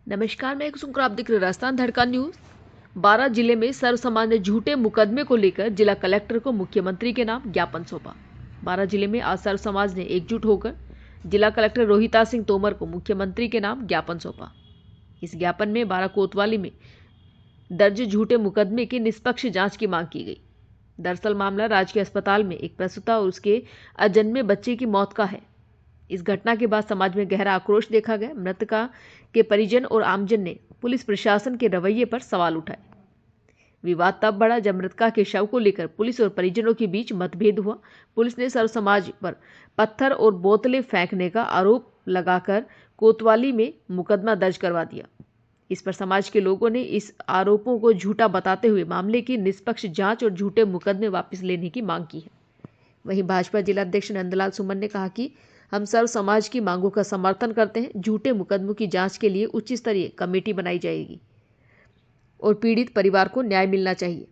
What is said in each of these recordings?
नमस्कार, मैं कुसुम आप देख रहे राजस्थान धड़का न्यूज। 12 जिले में सर्व समाज ने झूठे मुकदमे को लेकर जिला कलेक्टर को मुख्यमंत्री के नाम ज्ञापन सौंपा। 12 जिले में आज सर्व समाज ने एकजुट होकर जिला कलेक्टर रोहिता सिंह तोमर को मुख्यमंत्री के नाम ज्ञापन सौंपा। इस ज्ञापन में 12 कोतवाली में दर्ज झूठे मुकदमे की निष्पक्ष जांच की मांग की गई। दरअसल मामला राजकीय अस्पताल में एक प्रसूता और उसके अजन्मे बच्चे की मौत का है। इस घटना के बाद समाज में गहरा आक्रोश देखा गया। मृतका के परिजन और आमजन ने पुलिस प्रशासन के रवैये पर सवाल उठाए। विवाद तब बढ़ा जब मृतका के शव को लेकर पुलिस और परिजनों के बीच मतभेद हुआ। पुलिस ने सर्व समाज पर पत्थर और बोतलें फेंकने का आरोप लगाकर कोतवाली में मुकदमा दर्ज करवा दिया। इस पर समाज के लोगों ने इस आरोपों को झूठा बताते हुए मामले की निष्पक्ष जांच और झूठे मुकदमे वापस लेने की मांग की है। वहीं भाजपा जिलाध्यक्ष नंदलाल सुमन ने कहा कि हम सर्व समाज की मांगों का समर्थन करते हैं। झूठे मुकदमों की जांच के लिए उच्च स्तरीय कमेटी बनाई जाएगी और पीड़ित परिवार को न्याय मिलना चाहिए।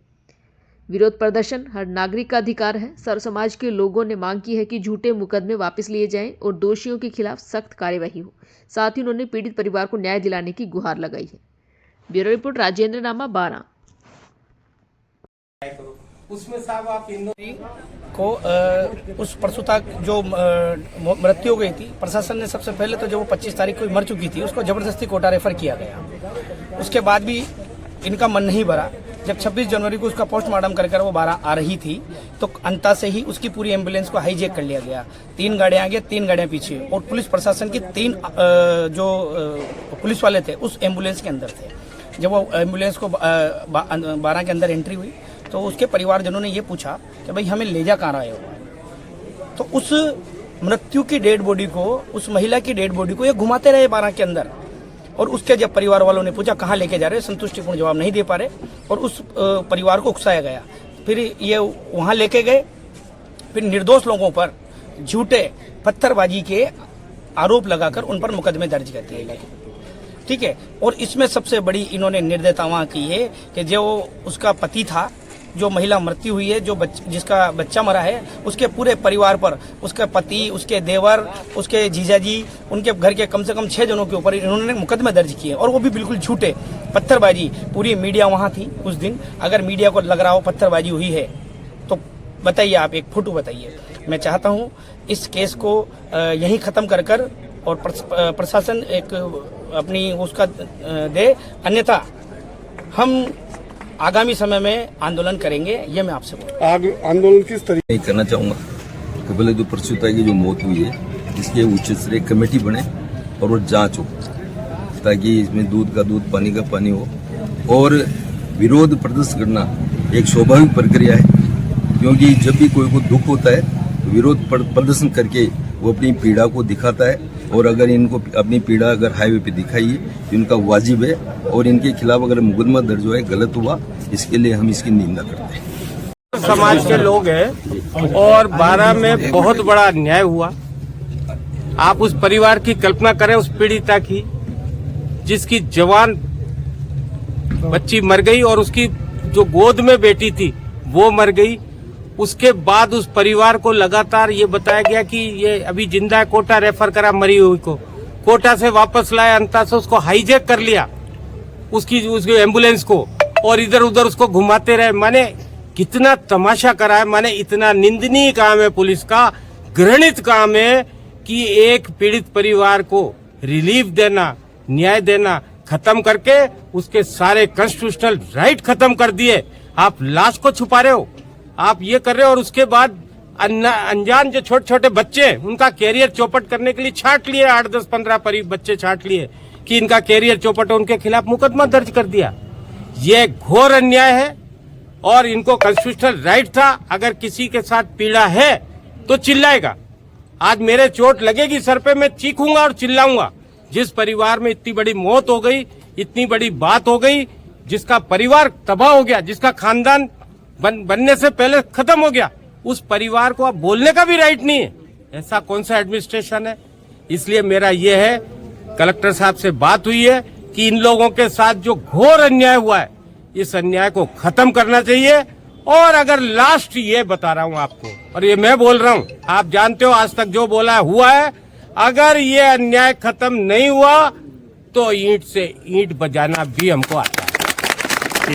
विरोध प्रदर्शन हर नागरिक का अधिकार है। सर्व समाज के लोगों ने मांग की है कि झूठे मुकदमे वापस लिए जाएं और दोषियों के खिलाफ सख्त कार्यवाही हो। साथ ही उन्होंने पीड़ित परिवार को न्याय दिलाने की गुहार लगाई है। ब्यूरो रिपोर्ट राजेंद्र नामा 12। उसमें साहब आप को उस प्रसूता जो मृत्यु हो गई थी, प्रशासन ने सबसे पहले तो जो वो 25 तारीख को मर चुकी थी उसको जबरदस्ती कोटा रेफर किया गया। उसके बाद भी इनका मन नहीं भरा। जब 26 जनवरी को उसका पोस्टमार्टम कर वो 12 आ रही थी तो अंता से ही उसकी पूरी एम्बुलेंस को हाईजैक कर लिया गया। 3 गाड़ियां आगे 3 गाड़ियां पीछे और पुलिस प्रशासन की 3 जो पुलिस वाले थे उस एम्बुलेंस के अंदर थे। जब वो एम्बुलेंस को 12 के अंदर एंट्री हुई तो उसके परिवारजनों ने ये पूछा कि भाई हमें ले जा कहाँ रहे हो। तो उस मृत्यु की डेड बॉडी को, उस महिला की डेड बॉडी को ये घुमाते रहे 12 के अंदर। और उसके जब परिवार वालों ने पूछा कहाँ लेके जा रहे, संतुष्टिपूर्ण जवाब नहीं दे पा रहे और उस परिवार को उकसाया गया। फिर ये वहां लेके गए। फिर निर्दोष लोगों पर झूठे पत्थरबाजी के आरोप लगाकर उन पर मुकदमे दर्ज कर दिए गए। ठीक है। और इसमें सबसे बड़ी इन्होंने निर्दयता वहां की है कि जो उसका पति था, जो महिला मृत्यु हुई है, जिसका बच्चा मरा है, उसके पूरे परिवार पर, उसका पति, उसके देवर, उसके जीजाजी, उनके घर के कम से कम 6 जनों के ऊपर इन्होंने मुकदमे दर्ज किए और वो भी बिल्कुल झूठे। पत्थरबाजी, पूरी मीडिया वहां थी उस दिन। अगर मीडिया को लग रहा हो पत्थरबाजी हुई है तो बताइए, आप एक फोटो बताइए। मैं चाहता हूं इस केस को यहीं खत्म कर और प्रशासन एक अपनी उसका दे, अन्यथा हम आगामी समय में आंदोलन करेंगे। ये मैं आपसे आंदोलन किस तरीके नहीं करना चाहूंगा कि पहले जो प्रसूता की जो मौत हुई है इसकी उच्च स्तरीय कमेटी बने और वो जांच हो, ताकि इसमें दूध का दूध पानी का पानी हो। और विरोध प्रदर्शन करना एक स्वाभाविक प्रक्रिया है, क्योंकि जब भी कोई को दुख होता है तो विरोध प्रदर्शन करके वो अपनी पीड़ा को दिखाता है। और अगर इनको अपनी पीड़ा अगर हाईवे पे दिखाई है तो इनका वाजिब है और इनके खिलाफ अगर मुकदमा दर्ज हुआ है, गलत हुआ, इसके लिए हम इसकी निंदा करते हैं। समाज के लोग हैं और 12 में बहुत बड़ा अन्याय हुआ। आप उस परिवार की कल्पना करें, उस पीड़िता की जिसकी जवान बच्ची मर गई और उसकी जो गोद में बेटी थी वो मर गई। उसके बाद उस परिवार को लगातार ये बताया गया कि ये अभी जिंदा है, कोटा रेफर करा मरी हुई को, कोटा से वापस लाया, अंता से उसको हाईजैक कर लिया उसकी एम्बुलेंस को और इधर उधर उसको घुमाते रहे। माने कितना तमाशा करा है। माने इतना निंदनीय काम है पुलिस का, घृणित काम है कि एक पीड़ित परिवार को रिलीफ देना, न्याय देना खत्म करके उसके सारे कॉन्स्टिट्यूशनल राइट खत्म कर दिए। आप लाश को छुपा रहे हो, आप ये कर रहे हो। और उसके बाद अनजान जो छोटे छोटे बच्चे, उनका कैरियर चौपट करने के लिए छांट लिए, 8, 10, 15 बच्चे छांट लिए कि इनका कैरियर चौपट है, उनके खिलाफ मुकदमा दर्ज कर दिया। ये घोर अन्याय है और इनको कॉन्स्टिट्यूशनल राइट था, अगर किसी के साथ पीड़ा है तो चिल्लाएगा। आज मेरे चोट लगेगी सर पे, मैं चीखूंगा और चिल्लाऊंगा। जिस परिवार में इतनी बड़ी मौत हो गई, इतनी बड़ी बात हो गई, जिसका परिवार तबाह हो गया, जिसका खानदान बनने से पहले खत्म हो गया, उस परिवार को अब बोलने का भी राइट नहीं है। ऐसा कौन सा एडमिनिस्ट्रेशन है। इसलिए मेरा ये है, कलेक्टर साहब से बात हुई है कि इन लोगों के साथ जो घोर अन्याय हुआ है, इस अन्याय को खत्म करना चाहिए। और अगर लास्ट ये बता रहा हूं आपको, और ये मैं बोल रहा हूं, आप जानते हो आज तक जो बोला हुआ है, अगर ये अन्याय खत्म नहीं हुआ तो ईंट से ईंट बजाना भी हमको आता है।